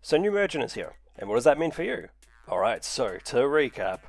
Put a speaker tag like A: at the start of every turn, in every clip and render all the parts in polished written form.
A: So new merchant is here. And what does that mean for you? Alright, so to recap.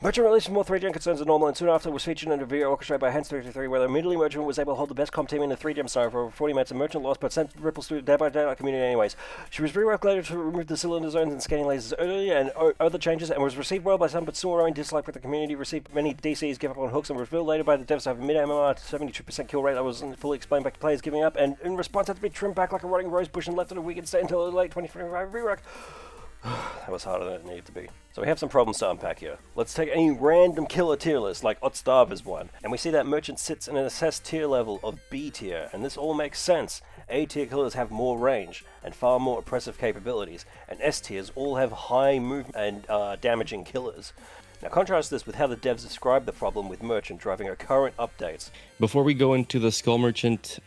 A: Merchant released more 3 gen concerns than normal, and soon after was featured in a video orchestrated by Hans33, where immediately Merchant was able to hold the best comp team in the 3 gem scenario for over 40 minutes, and Merchant lost, but sent ripples through the Dead by Daylight community anyways. She was reworked later to remove the cylinder zones and scanning lasers earlier, and other changes, and was received well by some, but saw her own dislike with the community, received many DCs, give up on hooks, and was revealed later by the devs to have a mid-MMR 72% kill rate that wasn't fully explained back to players giving up, and in response had to be trimmed back like a rotting rose bush and left in a weakened state until the late 2025 rework. That was harder than it needed to be. So we have some problems to unpack here. Let's take any random killer tier list, like Otstarv is one, and we see that Merchant sits in an assessed tier level of B tier, and this all makes sense. A tier killers have more range and far more oppressive capabilities, and S tiers all have high movement and damaging killers. Now contrast this with how the devs describe the problem with Merchant driving her current updates.
B: Before we go into the Skull Merchant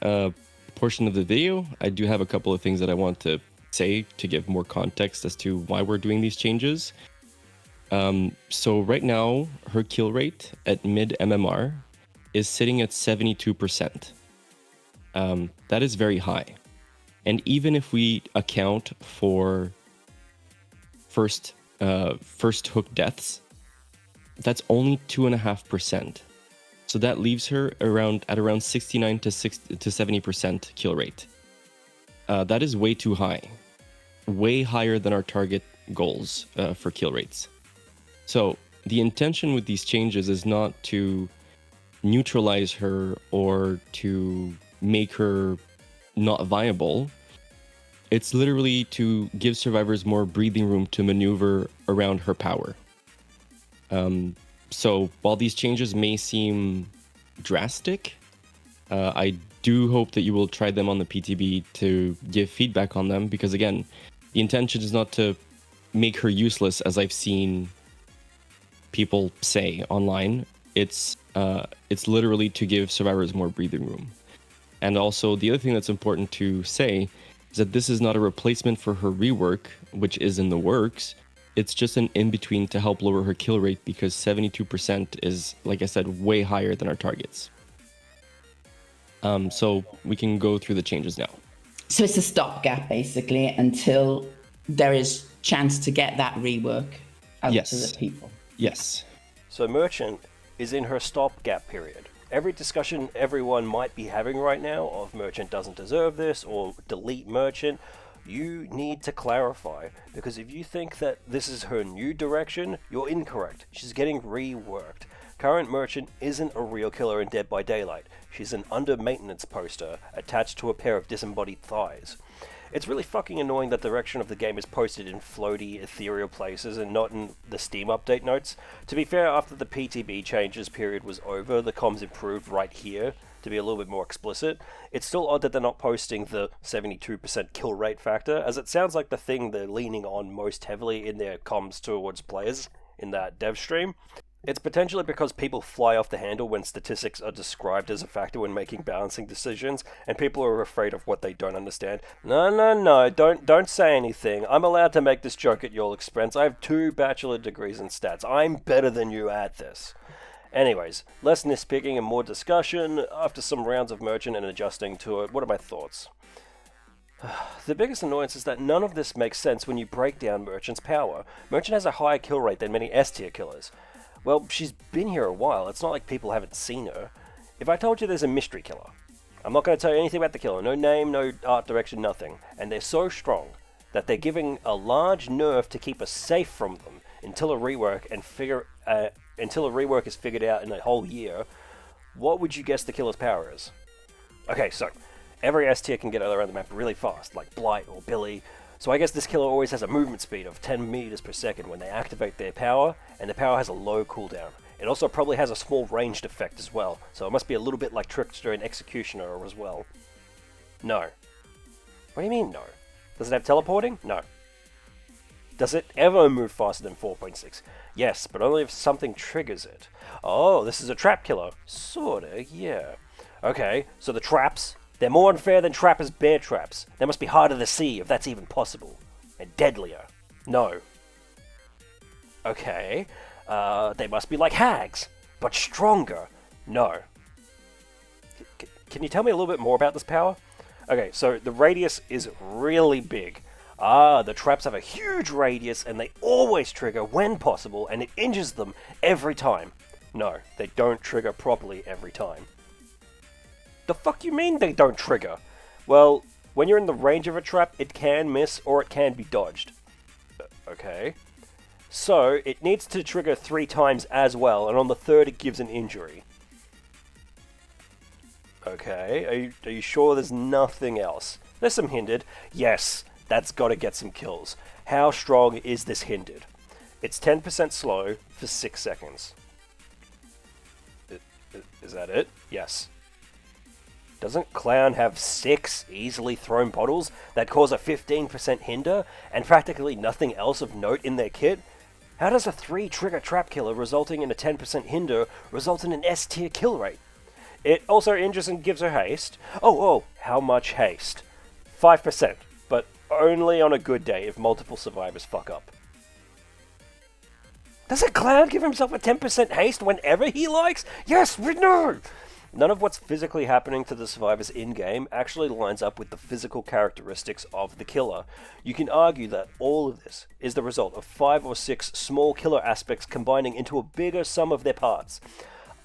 B: portion of the video, I do have a couple of things that I want to say to give more context as to why we're doing these changes. So right now, her kill rate at mid MMR is sitting at 72%. That is very high. And even if we account for first hook deaths, that's only 2.5%. So that leaves her at around 69 to 70% kill rate. That is way too high. Way higher than our target goals for kill rates. So the intention with these changes is not to neutralize her or to make her not viable. It's literally to give survivors more breathing room to maneuver around her power. So while these changes may seem drastic, I do hope that you will try them on the PTB to give feedback on them, because again, the intention is not to make her useless, as I've seen people say online. It's literally to give survivors more breathing room. And also, the other thing that's important to say is that this is not a replacement for her rework, which is in the works. It's just an in-between to help lower her kill rate, because 72% is, like I said, way higher than our targets. So we can go through the changes now.
C: So it's a stopgap, basically, until there is chance to get that rework out to the people.
B: Yes.
A: So Merchant is in her stopgap period. Every discussion everyone might be having right now of Merchant doesn't deserve this or delete Merchant, you need to clarify, because if you think that this is her new direction, you're incorrect. She's getting reworked. Current Merchant isn't a real killer in Dead by Daylight. She's an under-maintenance poster attached to a pair of disembodied thighs. It's really fucking annoying that the direction of the game is posted in floaty, ethereal places and not in the Steam update notes. To be fair, after the PTB changes period was over, the comms improved right here to be a little bit more explicit. It's still odd that they're not posting the 72% kill rate factor, as it sounds like the thing they're leaning on most heavily in their comms towards players in that dev stream. It's potentially because people fly off the handle when statistics are described as a factor when making balancing decisions, and people are afraid of what they don't understand. No, don't say anything. I'm allowed to make this joke at your expense. I have 2 bachelor degrees in stats. I'm better than you at this. Anyways, less nitpicking and more discussion. After some rounds of Merchant and adjusting to it, what are my thoughts? The biggest annoyance is that none of this makes sense when you break down Merchant's power. Merchant has a higher kill rate than many S-tier killers. Well, she's been here a while. It's not like people haven't seen her. If I told you there's a mystery killer, I'm not going to tell you anything about the killer. No name, no art direction, nothing. And they're so strong that they're giving a large nerf to keep us safe from them until a rework is figured out in a whole year. What would you guess the killer's power is? Okay, so every S tier can get around the map really fast, like Blight or Billy. So I guess this killer always has a movement speed of 10 meters per second when they activate their power, and the power has a low cooldown. It also probably has a small ranged effect as well, so it must be a little bit like Trickster and Executioner as well. No. What do you mean no? Does it have teleporting? No. Does it ever move faster than 4.6? Yes, but only if something triggers it. Oh, this is a trap killer. Sorta, yeah. Okay, so the traps, they're more unfair than Trapper's bear traps. They must be harder to see, if that's even possible. And deadlier. No. Okay. They must be like hags, but stronger. No. Can you tell me a little bit more about this power? Okay, so the radius is really big. Ah, the traps have a huge radius and they always trigger when possible and it injures them every time. No, they don't trigger properly every time. The fuck you mean they don't trigger? Well, when you're in the range of a trap, it can miss or it can be dodged. Okay. So, it needs to trigger 3 times as well, and on the third it gives an injury. Okay, are you sure there's nothing else? There's some hindered. Yes, that's got to get some kills. How strong is this hindered? It's 10% slow for 6 seconds. Is that it? Yes. Doesn't Clown have 6 easily thrown bottles that cause a 15% hinder and practically nothing else of note in their kit? How does a 3 trigger trap killer resulting in a 10% hinder result in an S tier kill rate? It also injures and gives her haste. Oh, how much haste? 5%, but only on a good day if multiple survivors fuck up. Does a Clown give himself a 10% haste whenever he likes? Yes, we know! None of what's physically happening to the survivors in-game actually lines up with the physical characteristics of the killer. You can argue that all of this is the result of 5 or 6 small killer aspects combining into a bigger sum of their parts.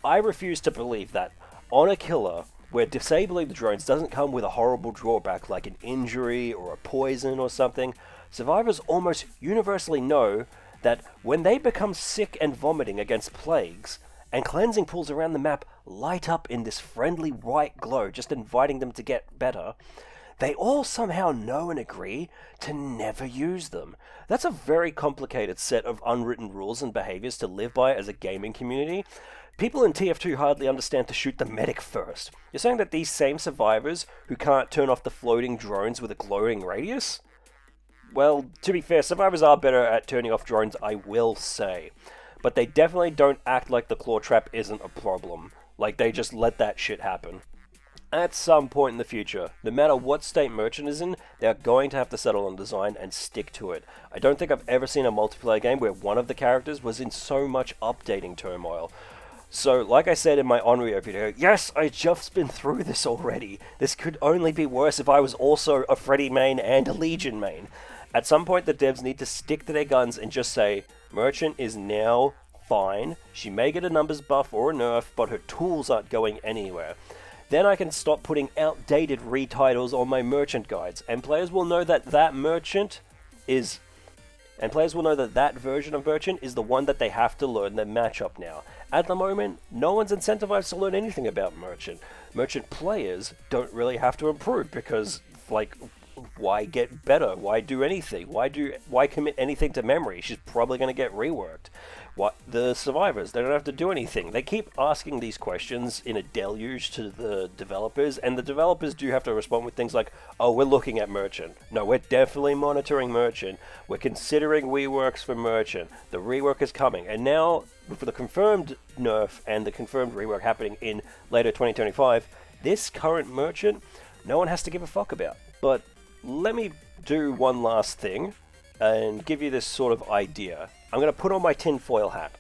A: I refuse to believe that on a killer where disabling the drones doesn't come with a horrible drawback like an injury or a poison or something, survivors almost universally know that when they become sick and vomiting against plagues, and cleansing pools around the map light up in this friendly white glow, just inviting them to get better, they all somehow know and agree to never use them. That's a very complicated set of unwritten rules and behaviors to live by as a gaming community. People in TF2 hardly understand to shoot the medic first. You're saying that these same survivors who can't turn off the floating drones with a glowing radius? Well, to be fair, survivors are better at turning off drones, I will say. But they definitely don't act like the claw trap isn't a problem. Like, they just let that shit happen. At some point in the future, no matter what state Merchant is in, they're going to have to settle on design and stick to it. I don't think I've ever seen a multiplayer game where one of the characters was in so much updating turmoil. So, like I said in my Onryo video, yes, I've just been through this already. This could only be worse if I was also a Freddy main and a Legion main. At some point, the devs need to stick to their guns and just say, Merchant is now fine. She may get a numbers buff or a nerf, but her tools aren't going anywhere. Then I can stop putting outdated retitles on my Merchant guides, and players will know that that version of Merchant is the one that they have to learn their matchup now. At the moment, no one's incentivized to learn anything about Merchant. Merchant players don't really have to improve because, like, why get better? Why do anything? Why commit anything to memory? She's probably going to get reworked. What the survivors, they don't have to do anything. They keep asking these questions in a deluge to the developers, and the developers do have to respond with things like, oh, we're looking at Merchant. No, we're definitely monitoring Merchant. We're considering reworks for Merchant. The rework is coming. And now, for the confirmed nerf and the confirmed rework happening in later 2025, this current Merchant, no one has to give a fuck about. But let me do one last thing and give you this sort of idea. I'm going to put on my tinfoil hat.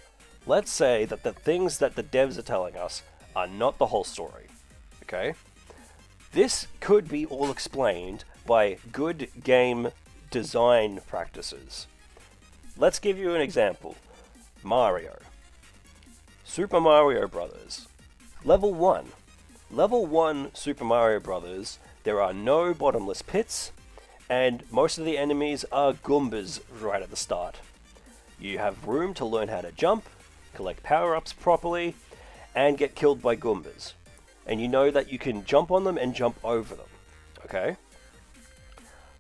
A: Let's say that the things that the devs are telling us are not the whole story. Okay? This could be all explained by good game design practices. Let's give you an example. Mario. Super Mario Brothers. Level 1. Level 1 Super Mario Brothers, there are no bottomless pits, and most of the enemies are Goombas right at the start. You have room to learn how to jump, collect power-ups properly, and get killed by Goombas. And you know that you can jump on them and jump over them. Okay?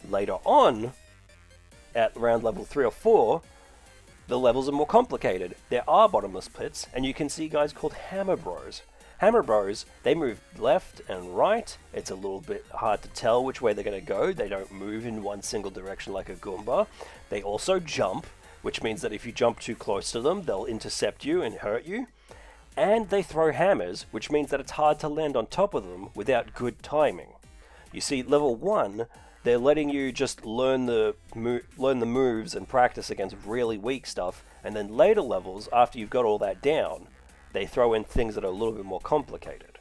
A: Later on, at around level 3 or 4, the levels are more complicated. There are bottomless pits, and you can see guys called Hammer Bros. Hammer Bros, they move left and right. It's a little bit hard to tell which way they're going to go. They don't move in one single direction like a Goomba. They also jump, which means that if you jump too close to them, they'll intercept you and hurt you. And they throw hammers, which means that it's hard to land on top of them without good timing. You see, level 1, they're letting you just learn the moves and practice against really weak stuff, and then later levels, after you've got all that down, they throw in things that are a little bit more complicated.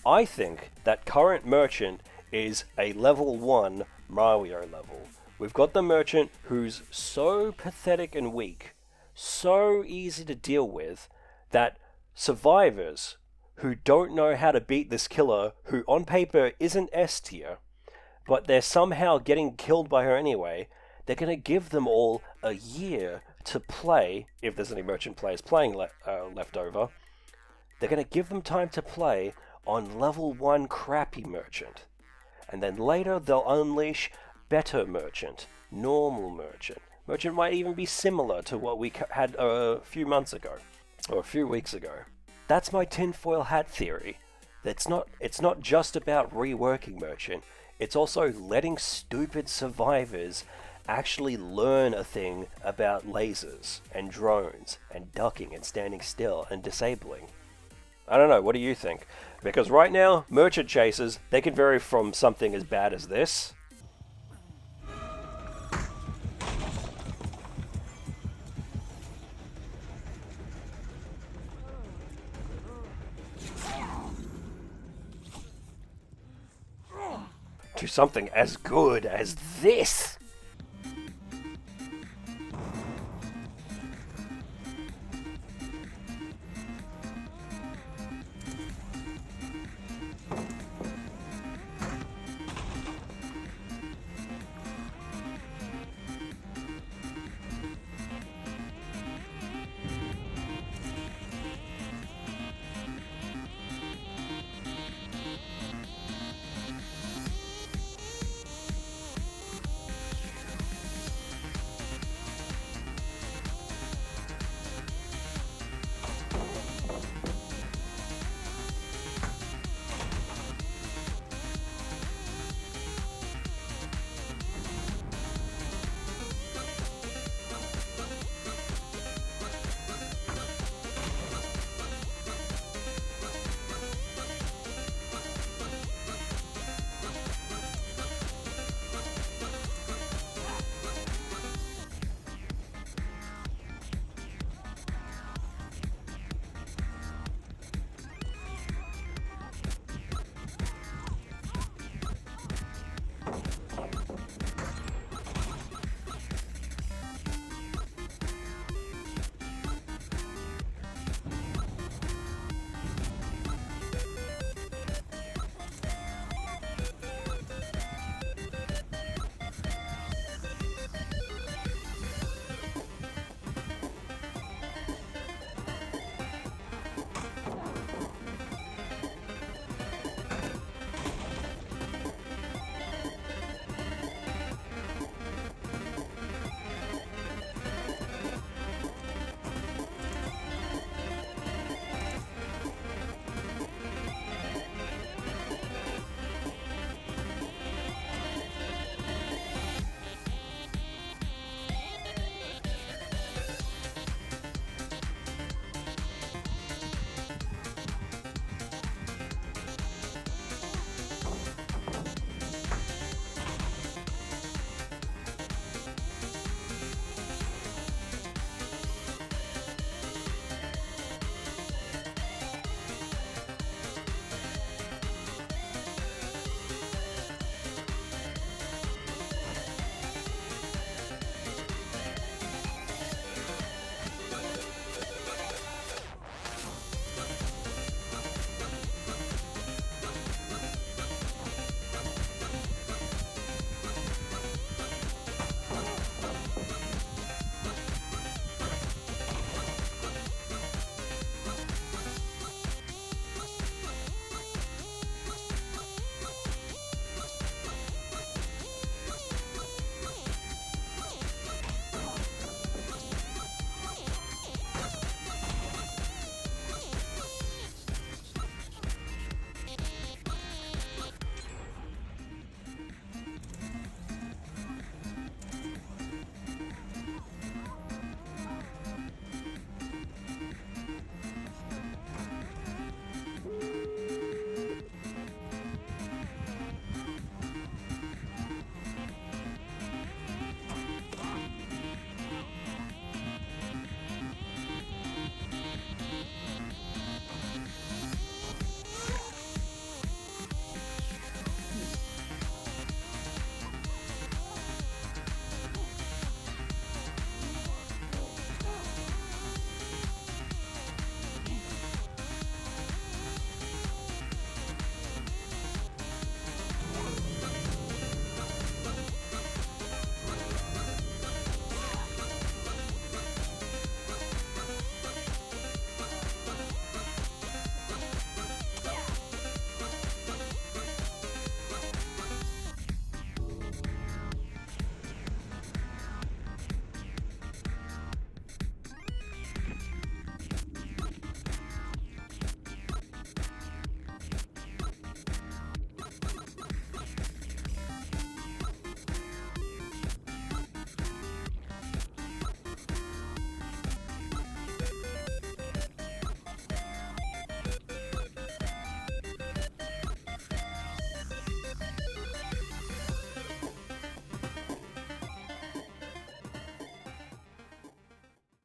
A: I think that current Merchant is a level 1 Mario level. We've got the merchant who's so pathetic and weak, so easy to deal with, that survivors who don't know how to beat this killer, who on paper isn't S tier, but they're somehow getting killed by her anyway, they're going to give them all a year to play, if there's any merchant players playing left over. They're going to give them time to play on level 1 crappy merchant. And then later they'll unleash better merchant, normal merchant. Merchant might even be similar to what we had a few months ago, or a few weeks ago. That's my tinfoil hat theory. It's not just about reworking merchant, it's also letting stupid survivors actually learn a thing about lasers and drones and ducking and standing still and disabling. I don't know, what do you think? Because right now, merchant chasers, they can vary from something as bad as this. To something as good as this.